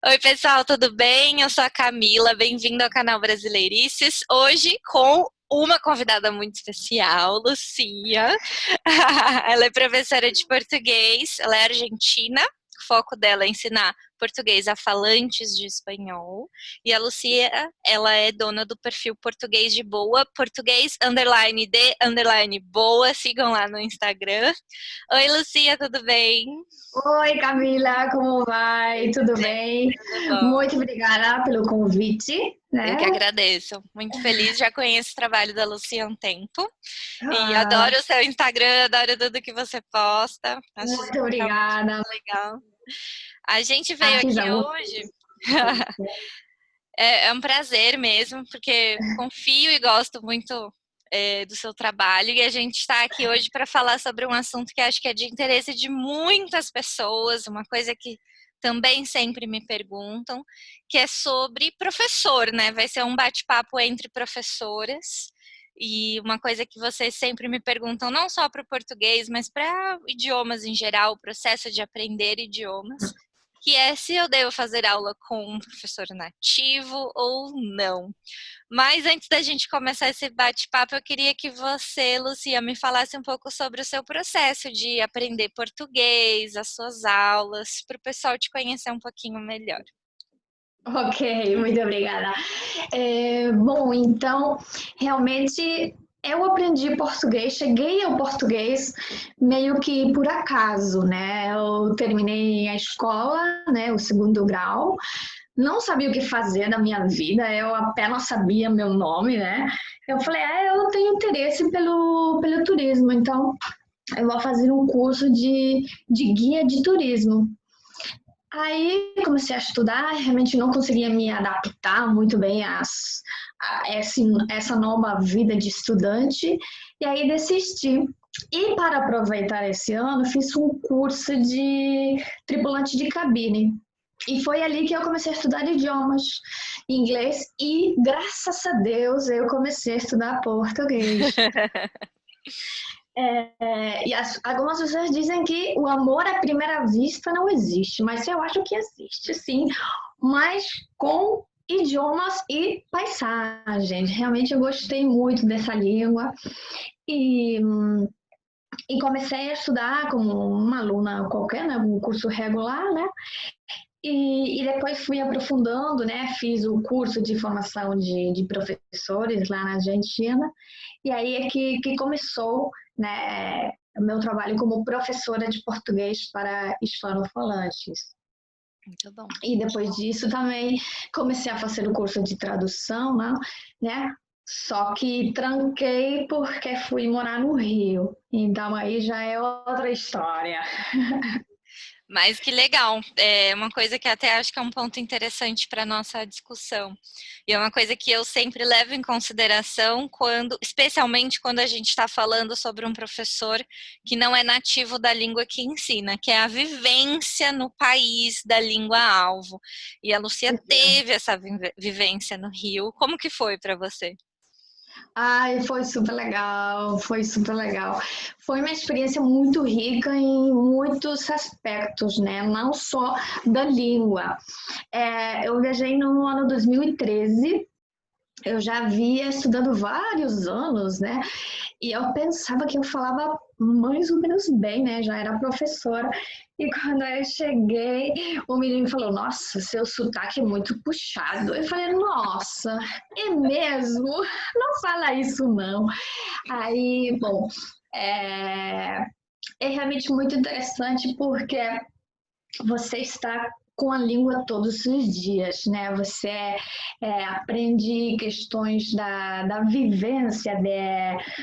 Oi, pessoal, tudo bem? Eu sou a Camila, bem-vindo ao canal Brasileirices. Hoje com uma convidada muito especial, Lucia. Ela é professora de português, ela é argentina. O foco dela é ensinar português a falantes de espanhol. E a Lucia, ela é dona do perfil Português de Boa, português underline de underline boa. Sigam lá no Instagram. Oi, Lucia, tudo bem? Oi, Camila, como vai? Tudo bem? Tudo bom? Muito obrigada pelo convite, Eu né? que agradeço. Muito feliz, já conheço o trabalho da Lucia há um tempo. E Ah, adoro o seu Instagram, adoro tudo que você posta. Acho muito realmente obrigada. muito legal. A gente Ah, veio fiz aqui algum. hoje. É um prazer mesmo, porque confio e gosto muito do seu trabalho. E a gente está aqui hoje para falar sobre um assunto que acho que é de interesse de muitas pessoas, uma coisa que também sempre me perguntam, que é sobre professor, né? Vai ser um bate-papo entre professoras. E uma coisa que vocês sempre me perguntam, não só para o português, mas para idiomas em geral, o processo de aprender idiomas, que é se eu devo fazer aula com um professor nativo ou não. Mas antes da gente começar esse bate-papo, eu queria que você, Lucia, me falasse um pouco sobre o seu processo de aprender português, as suas aulas, para o pessoal te conhecer um pouquinho melhor. Ok, muito obrigada. Bom, então, realmente eu aprendi português, cheguei ao português meio que por acaso, né? Eu terminei a escola, né, o segundo grau, não sabia o que fazer na minha vida, eu apenas sabia meu nome, né? Eu falei, eu tenho interesse pelo turismo, então eu vou fazer um curso de guia de turismo. Aí comecei a estudar, realmente não conseguia me adaptar muito bem essa nova vida de estudante, e aí desisti. E para aproveitar esse ano, fiz um curso de tripulante de cabine. E foi ali que eu comecei a estudar idiomas, inglês, e graças a Deus eu comecei a estudar português. Algumas pessoas dizem que o amor à primeira vista não existe, mas eu acho que existe sim, mas com idiomas e paisagens. Realmente eu gostei muito dessa língua e, e comecei a estudar como uma aluna qualquer, né, um curso regular, né? E depois fui aprofundando, né? Fiz o curso de formação de professores lá na Argentina, e aí é que começou, né, o meu trabalho como professora de português para hispanofalantes. Muito bom. E depois disso também comecei a fazer o curso de tradução, né? Só que tranquei porque fui morar no Rio. Então aí já é outra história. Mas que legal, é uma coisa que até acho que é um ponto interessante para nossa discussão. E é uma coisa que eu sempre levo em consideração quando, especialmente quando a gente está falando sobre um professor que não é nativo da língua que ensina, que é a vivência no país da língua alvo. E a Lucia teve essa vivência no Rio. Como que foi para você? Ai, foi super legal, foi super legal. Foi uma experiência muito rica em muitos aspectos, né? Não só da língua. Eu viajei no ano 2013, eu já havia estudando vários anos, né? E eu pensava que eu falava mais ou menos bem, né? Já era professora. E quando eu cheguei, o menino falou: Nossa, seu sotaque é muito puxado. Eu falei: Nossa, é mesmo? Não fala isso, não. Aí, bom, é, é realmente muito interessante porque você está com a língua todos os dias, né? Você aprende questões da vivência,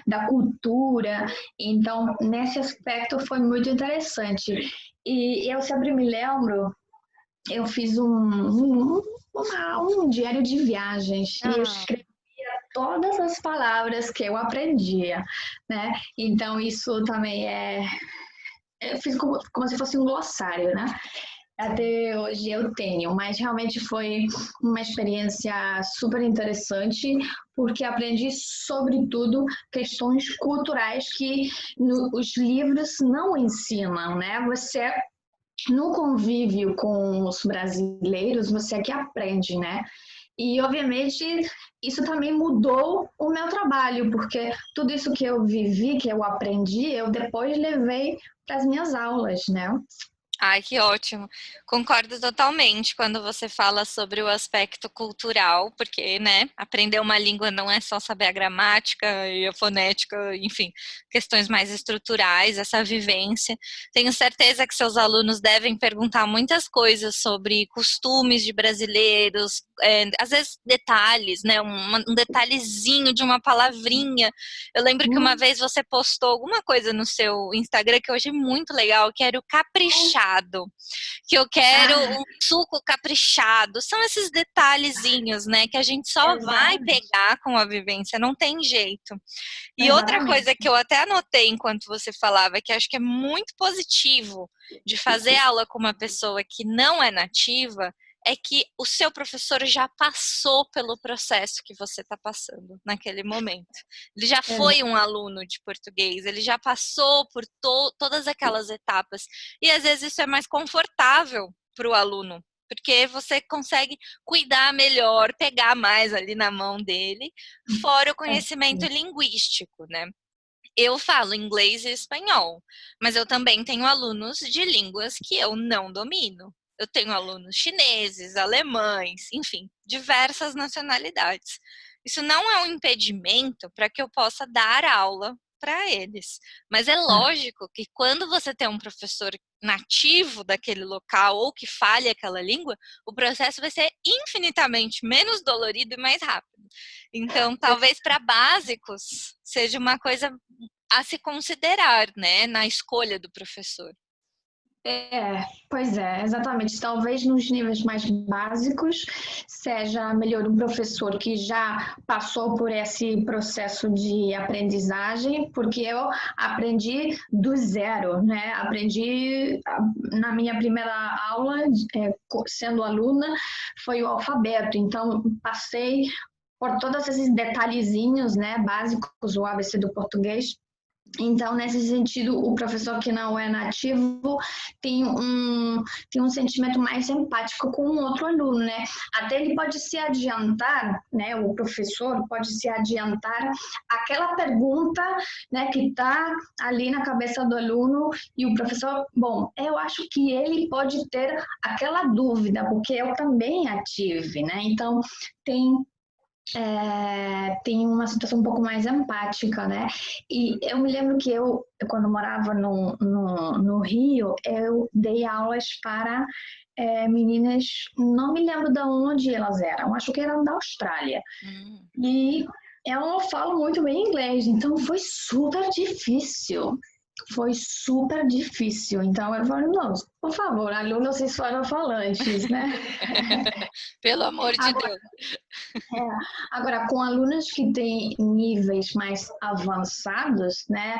da cultura. Então, nesse aspecto foi muito interessante. E eu sempre me lembro, eu fiz um diário de viagens e eu Ah, escrevi todas as palavras que eu aprendia, né? Então, isso também eu fiz como se fosse um glossário, né? Até hoje eu tenho, mas realmente foi uma experiência super interessante, porque aprendi, sobretudo, questões culturais que os livros não ensinam, né? Você no convívio com os brasileiros, você é que aprende, né? E, obviamente, isso também mudou o meu trabalho, porque tudo isso que eu vivi, que eu aprendi, eu depois levei para as minhas aulas, né? Ai, que ótimo. Concordo totalmente quando você fala sobre o aspecto cultural, porque, né, aprender uma língua não é só saber a gramática e a fonética, enfim, questões mais estruturais, essa vivência. Tenho certeza que seus alunos devem perguntar muitas coisas sobre costumes de brasileiros, às vezes detalhes, né, um detalhezinho de uma palavrinha. Eu lembro que uma Hum, vez você postou alguma coisa no seu Instagram que eu achei muito legal, que era o caprichado, que eu quero ah, um suco caprichado. São esses detalhezinhos, né, que a gente só vai exatamente, pegar com a vivência, não tem jeito. E outra exatamente. coisa que eu até anotei enquanto você falava, que acho que é muito positivo de fazer aula com uma pessoa que não é nativa, é que o seu professor já passou pelo processo que você está passando naquele momento. Ele já foi um aluno de português, ele já passou por todas aquelas etapas. E às vezes isso é mais confortável para o aluno, porque você consegue cuidar melhor, pegar mais ali na mão dele, fora o conhecimento linguístico, né? Eu falo inglês e espanhol, mas eu também tenho alunos de línguas que eu não domino. Eu tenho alunos chineses, alemães, enfim, diversas nacionalidades. Isso não é um impedimento para que eu possa dar aula para eles. Mas é lógico que quando você tem um professor nativo daquele local ou que fale aquela língua, o processo vai ser infinitamente menos dolorido e mais rápido. Então, talvez para básicos seja uma coisa a se considerar, né, na escolha do professor. Pois é, exatamente. Talvez nos níveis mais básicos seja melhor um professor que já passou por esse processo de aprendizagem, porque eu aprendi do zero, né? Aprendi na minha primeira aula, sendo aluna, foi o alfabeto. Então, passei por todos esses detalhezinhos, né, básicos, o ABC do português. Então, nesse sentido, o professor que não é nativo tem um sentimento mais empático com o outro aluno, né? Até ele pode se adiantar, né? O professor pode se adiantar aquela pergunta, né, que está ali na cabeça do aluno e o professor, bom, eu acho que ele pode ter aquela dúvida, porque eu também a tive, né? Então, tem tem uma situação um pouco mais empática, né? E eu me lembro que quando morava no Rio, eu dei aulas para meninas, não me lembro de onde elas eram, acho que eram da Austrália. Hum. E eu não falo muito bem inglês, então foi super difícil. Foi super difícil. Então eu falei, não, por favor, alunos hispanofalantes, né? Pelo amor de Agora, Deus. É, agora, com alunos que têm níveis mais avançados, né,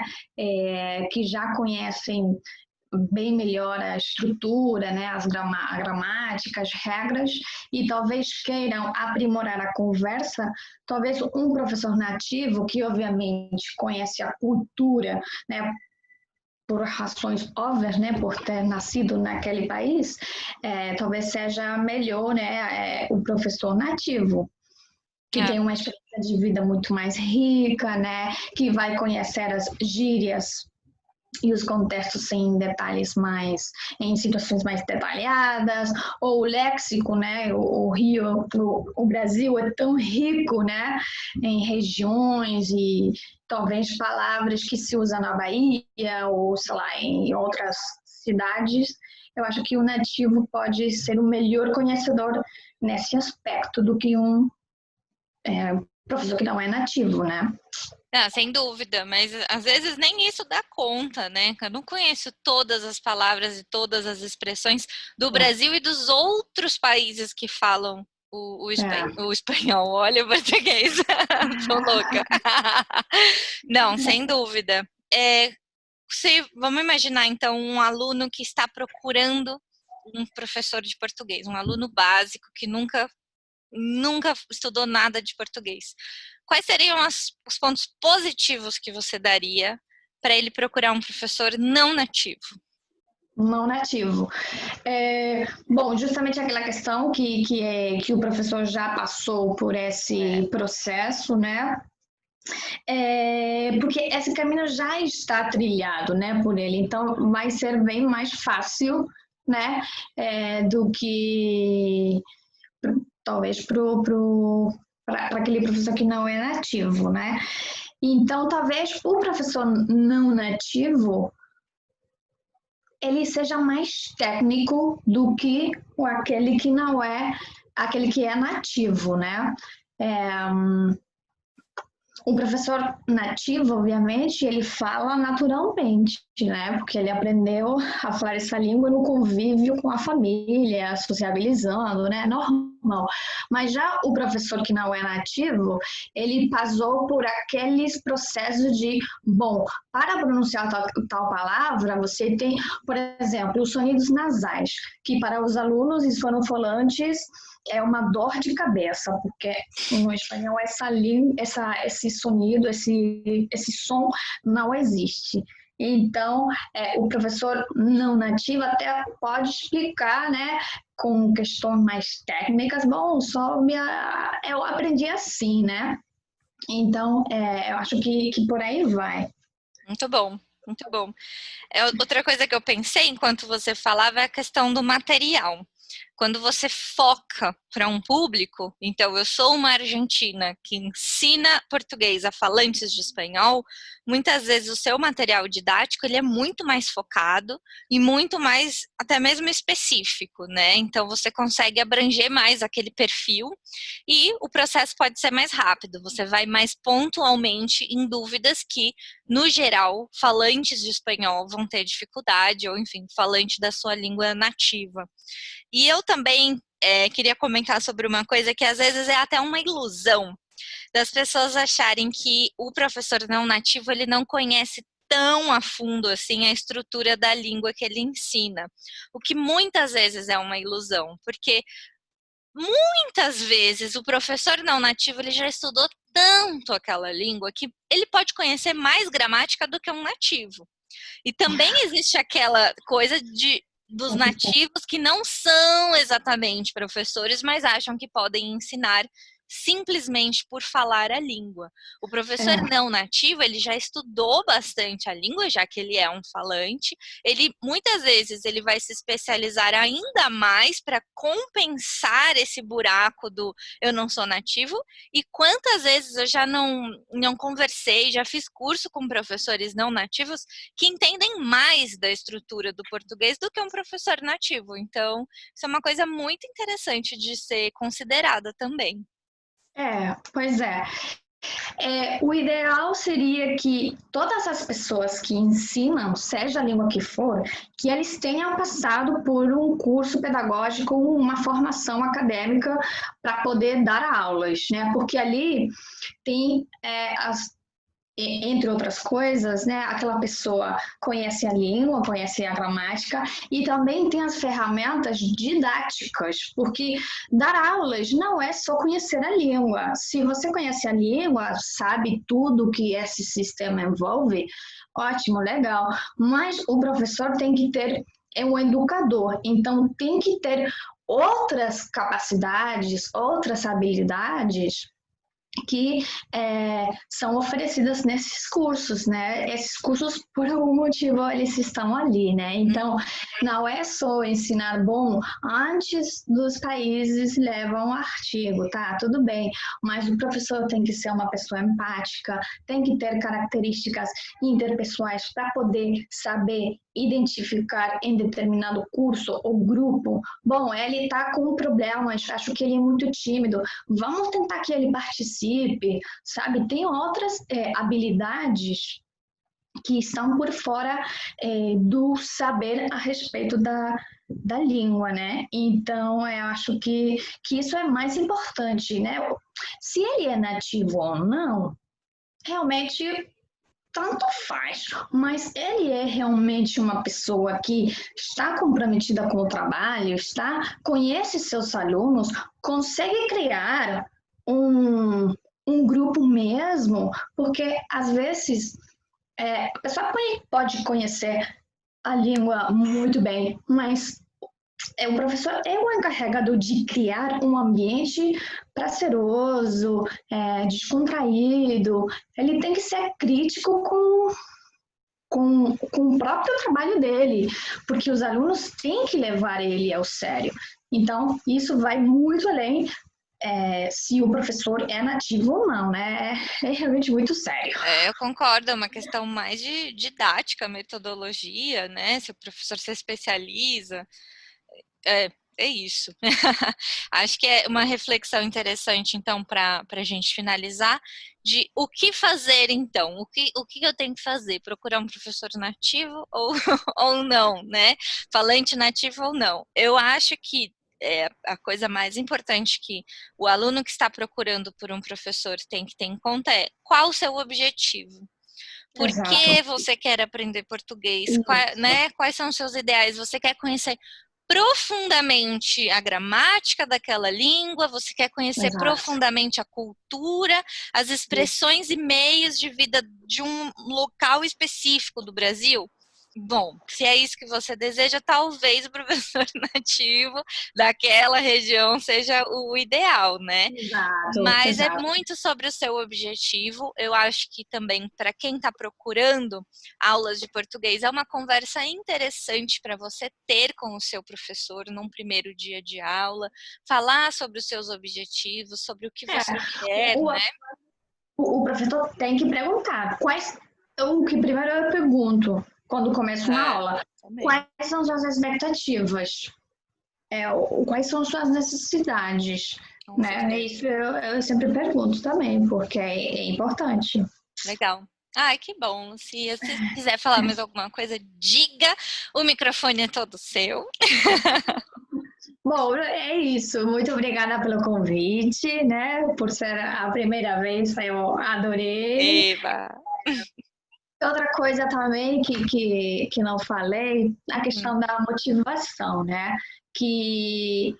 que já conhecem bem melhor a estrutura, né, a gramática, as regras, e talvez queiram aprimorar a conversa, talvez um professor nativo, que obviamente conhece a cultura, né, por razões óbvias, né, por ter nascido naquele país, talvez seja melhor, né, o professor nativo que É. tem uma experiência de vida muito mais rica, né? Que vai conhecer as gírias e os contextos em detalhes mais, em situações mais detalhadas, ou o léxico, né? O Rio, o Brasil é tão rico, né? Em regiões e talvez palavras que se usam na Bahia ou, sei lá, em outras cidades. Eu acho que o nativo pode ser o melhor conhecedor nesse aspecto do que um professor que não é nativo, né? Ah, sem dúvida, mas às vezes nem isso dá conta, né? Eu não conheço todas as palavras e todas as expressões do Brasil e dos outros países que falam É. o espanhol. Olha o português, tô louca. Não, sem dúvida. Vamos imaginar então um aluno que está procurando um professor de português, um aluno básico que nunca estudou nada de português. Quais seriam os pontos positivos que você daria para ele procurar um professor não nativo? não nativo. Bom, justamente aquela questão que o professor já passou por esse processo, né? Porque esse caminho já está trilhado, né, por ele, então vai ser bem mais fácil, né, do que talvez para aquele professor que não é nativo, né? Então, talvez o professor não nativo ele seja mais técnico do que aquele que não é, aquele que é nativo, né? O professor nativo, obviamente, ele fala naturalmente, né? Porque ele aprendeu a falar essa língua no convívio com a família, sociabilizando, né? Normal. Mas já o professor que não é nativo, ele passou por aqueles processos de, bom, para pronunciar tal palavra, você tem, por exemplo, os sonidos nasais, que para os alunos hispanofalantes é uma dor de cabeça, porque no espanhol esse sonido, esse som não existe. Então, o professor não nativo até pode explicar, né, com questões mais técnicas. Bom, eu aprendi assim, né? Então, eu acho que por aí vai. Muito bom, muito bom. Outra coisa que eu pensei enquanto você falava é a questão do material. Quando você foca para um público, então eu sou uma argentina que ensina português a falantes de espanhol, muitas vezes o seu material didático ele é muito mais focado e muito mais até mesmo específico, né? Então você consegue abranger mais aquele perfil e o processo pode ser mais rápido, você vai mais pontualmente em dúvidas que, no geral, falantes de espanhol vão ter dificuldade, ou enfim, falante da sua língua nativa. E eu também queria comentar sobre uma coisa que às vezes é até uma ilusão das pessoas acharem que o professor não nativo ele não conhece tão a fundo assim a estrutura da língua que ele ensina, o que muitas vezes é uma ilusão, porque muitas vezes o professor não nativo ele já estudou tanto aquela língua que ele pode conhecer mais gramática do que um nativo. E também existe aquela coisa dos nativos que não são exatamente professores, mas acham que podem ensinar simplesmente por falar a língua. O professor não nativo, ele já estudou bastante a língua, já que ele é um falante. Ele muitas vezes ele vai se especializar ainda mais para compensar esse buraco do eu não sou nativo. E quantas vezes eu já não conversei, já fiz curso com professores não nativos que entendem mais da estrutura do português do que um professor nativo. Então, isso é uma coisa muito interessante de ser considerada também. Pois é. O ideal seria que todas as pessoas que ensinam, seja a língua que for, que eles tenham passado por um curso pedagógico, uma formação acadêmica para poder dar aulas, né? Porque ali tem entre outras coisas, né, aquela pessoa conhece a língua, conhece a gramática e também tem as ferramentas didáticas, porque dar aulas não é só conhecer a língua. Se você conhece a língua, sabe tudo que esse sistema envolve, ótimo, legal, mas o professor tem que ter, é um educador, então tem que ter outras capacidades, outras habilidades que são oferecidas nesses cursos, né? Esses cursos, por algum motivo, eles estão ali, né? Então, não é só ensinar, bom, antes dos países levam um artigo, tá? Tudo bem, mas o professor tem que ser uma pessoa empática, tem que ter características interpessoais para poder saber identificar em determinado curso ou grupo, bom, ele está com um problema, acho que ele é muito tímido, vamos tentar que ele participe, sabe? Tem outras habilidades que estão por fora do saber a respeito da língua, né? Então, eu acho que isso é mais importante, né? Se ele é nativo ou não, realmente tanto faz, mas ele é realmente uma pessoa que está comprometida com o trabalho, conhece seus alunos, consegue criar um grupo mesmo, porque às vezes a pessoa pode conhecer a língua muito bem, mas o professor é o encarregado de criar um ambiente prazeroso, descontraído. Ele tem que ser crítico com o próprio trabalho dele, porque os alunos têm que levar ele ao sério. Então, isso vai muito além se o professor é nativo ou não, né? É realmente muito sério. Eu concordo, é uma questão mais de didática, metodologia, né? Se o professor se especializa, é isso. Acho que é uma reflexão interessante, então, para a gente finalizar, de o que fazer, então? O que eu tenho que fazer? Procurar um professor nativo ou não, né? Falante nativo ou não? Eu acho que a coisa mais importante que o aluno que está procurando por um professor tem que ter em conta é qual o seu objetivo. Por Exato. que você quer aprender português? Isso. Né? Quais são os seus ideais? Você quer conhecer profundamente a gramática daquela língua? Você quer conhecer Exato. profundamente a cultura, as expressões e meios de vida de um local específico do Brasil? Bom, se é isso que você deseja, talvez o professor nativo daquela região seja o ideal, né? Exato, Mas é exato. muito sobre o seu objetivo. Eu acho que também, para quem está procurando aulas de português, é uma conversa interessante para você ter com o seu professor num primeiro dia de aula, falar sobre os seus objetivos, sobre o que É, você quer, o, né? o professor tem que perguntar o que primeiro eu pergunto quando começo uma aula, Também. quais são suas expectativas? Quais são suas necessidades? Com Né? certeza. Isso eu sempre pergunto também, porque é importante. Legal. Ai, que bom, Lucia. Se quiser falar mais alguma coisa, diga. O microfone é todo seu. Bom, é isso. Muito obrigada pelo convite, né? Por ser a primeira vez, eu adorei. Eba. Outra coisa também que não falei, a questão da motivação, né? Que,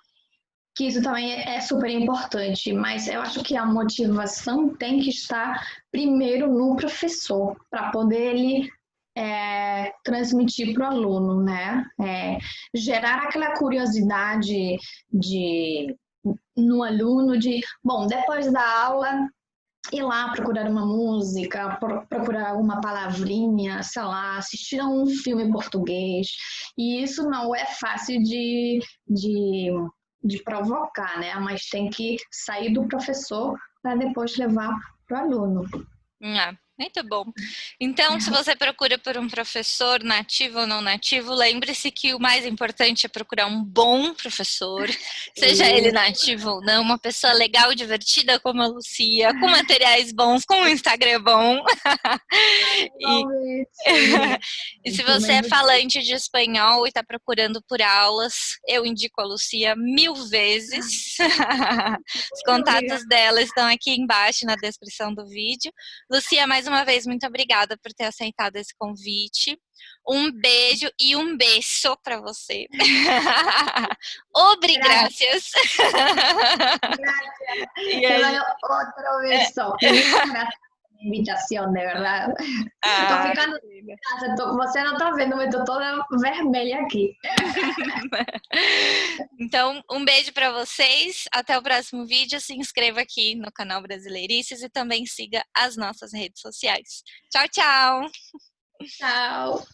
que isso também é super importante, mas eu acho que a motivação tem que estar primeiro no professor, para poder ele transmitir para o aluno, né? Gerar aquela curiosidade de, no aluno de, bom, depois da aula ir lá procurar uma música, procurar uma palavrinha, sei lá, assistir a um filme em português. E isso não é fácil de provocar, né? Mas tem que sair do professor para depois levar para o aluno. Muito bom. Então, se você procura por um professor nativo ou não nativo, lembre-se que o mais importante é procurar um bom professor, seja ele nativo ou não, uma pessoa legal, divertida como a Lucia, com materiais bons, com um Instagram bom. E, e se você é falante de espanhol e está procurando por aulas, eu indico a Lucia 1000 vezes. Os contatos dela estão aqui embaixo na descrição do vídeo. Lucia, mais uma vez, muito obrigada por ter aceitado esse convite. Um beijo e um beijo para você. Obrigacias. Te mando otro beso. Y muchas gracias por la invitación, de verdad. Tô ficando casa, você não tá vendo, mas tô toda vermelha aqui. Então, um beijo para vocês. Até o próximo vídeo. Se inscreva aqui no canal Brasileirices e também siga as nossas redes sociais. Tchau, tchau! Tchau!